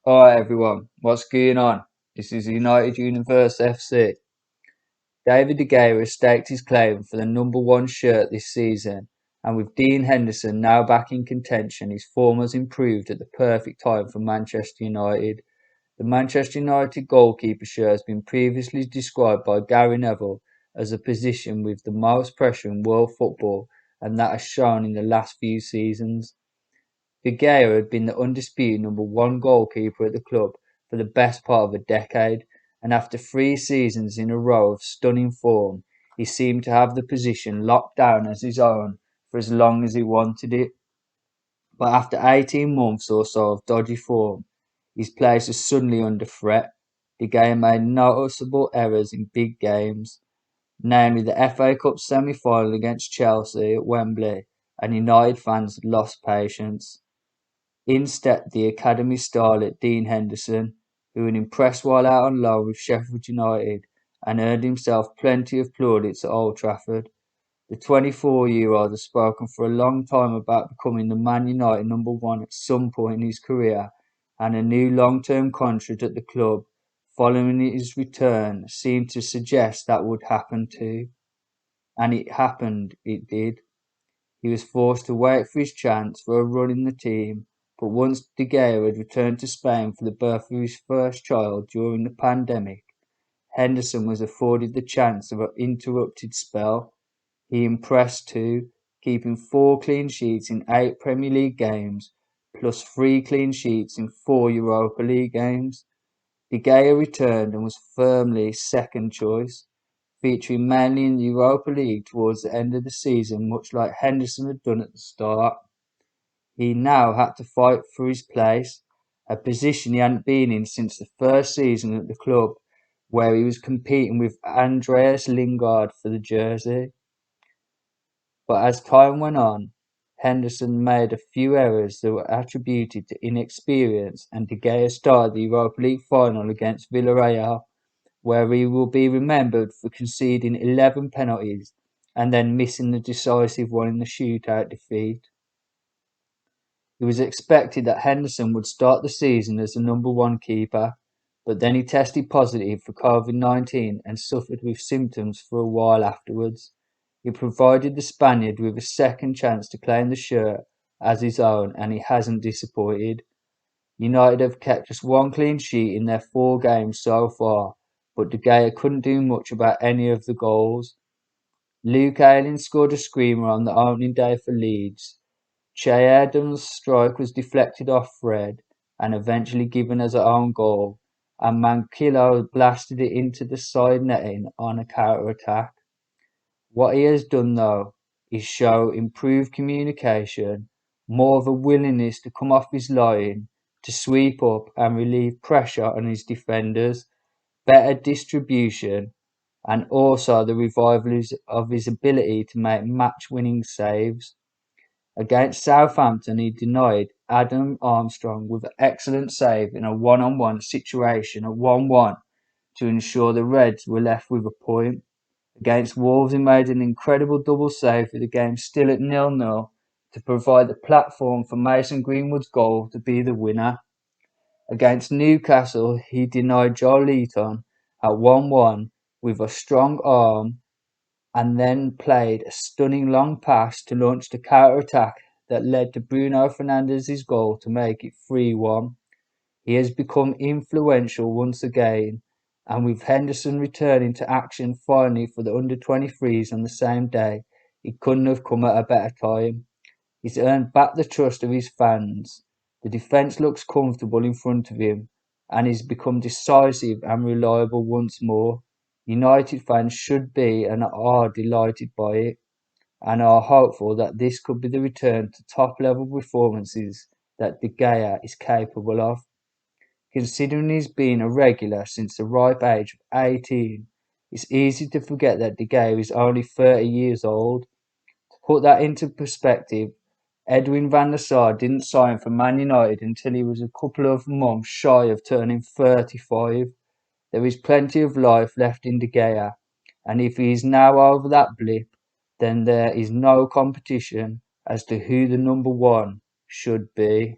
Alright everyone, what's going on? This is United Universe FC. David De Gea has staked his claim for the number one shirt this season, and with Dean Henderson now back in contention, his form has improved at the perfect time for Manchester United. The Manchester United goalkeeper shirt has been previously described by Gary Neville as a position with the most pressure in world football, and that has shown in the last few seasons. De Gea had been the undisputed number one goalkeeper at the club for the best part of a decade, and after 3 seasons in a row of stunning form, he seemed to have the position locked down as his own for as long as he wanted it. But after 18 months or so of dodgy form, his place was suddenly under threat. De Gea made noticeable errors in big games, namely the FA Cup semi-final against Chelsea at Wembley, and United fans lost patience. In stepped the academy starlet Dean Henderson, who had impressed while out on loan with Sheffield United and earned himself plenty of plaudits at Old Trafford. The 24-year-old has spoken for a long time about becoming the Man United number one at some point in his career, and a new long-term contract at the club following his return seemed to suggest that would happen too. And it happened, it did. He was forced to wait for his chance for a run in the team, but once De Gea had returned to Spain for the birth of his first child during the pandemic, Henderson was afforded the chance of an interrupted spell. He impressed too, keeping 4 clean sheets in 8 Premier League games, plus 3 clean sheets in 4 Europa League games. De Gea returned and was firmly second choice, featuring mainly in the Europa League towards the end of the season, much like Henderson had done at the start. He now had to fight for his place, a position he hadn't been in since the first season at the club, where he was competing with Andreas Lingard for the jersey. But as time went on, Henderson made a few errors that were attributed to inexperience, and De Gea started the Europa League final against Villarreal, where he will be remembered for conceding 11 penalties and then missing the decisive one in the shootout defeat. It was expected that Henderson would start the season as the number one keeper, but then he tested positive for COVID-19 and suffered with symptoms for a while afterwards. It provided the Spaniard with a second chance to claim the shirt as his own, and he hasn't disappointed. United have kept just 1 clean sheet in their 4 games so far, but De Gea couldn't do much about any of the goals. Luke Ayling scored a screamer on the opening day for Leeds. Che Adams' strike was deflected off Fred and eventually given as an own goal, and Manquillo blasted it into the side netting on a counter-attack. What he has done though is show improved communication, more of a willingness to come off his line, to sweep up and relieve pressure on his defenders, better distribution, and also the revival of his ability to make match-winning saves. Against Southampton, he denied Adam Armstrong with an excellent save in a one-on-one situation at 1-1 to ensure the Reds were left with a point. Against Wolves, he made an incredible double save with the game still at 0-0 to provide the platform for Mason Greenwood's goal to be the winner. Against Newcastle, he denied Joelinton at 1-1 with a strong arm and then played a stunning long pass to launch the counter-attack that led to Bruno Fernandes's goal to make it 3-1. He has become influential once again, and with Henderson returning to action finally for the under-23s on the same day, it couldn't have come at a better time. He's earned back the trust of his fans. The defence looks comfortable in front of him, and he's become decisive and reliable once more. United fans should be and are delighted by it, and are hopeful that this could be the return to top level performances that De Gea is capable of. Considering he's been a regular since the ripe age of 18, it's easy to forget that De Gea is only 30 years old. To put that into perspective, Edwin van der Sar didn't sign for Man United until he was a couple of months shy of turning 35. There is plenty of life left in De Gea, and if he is now over that blip, then there is no competition as to who the number one should be.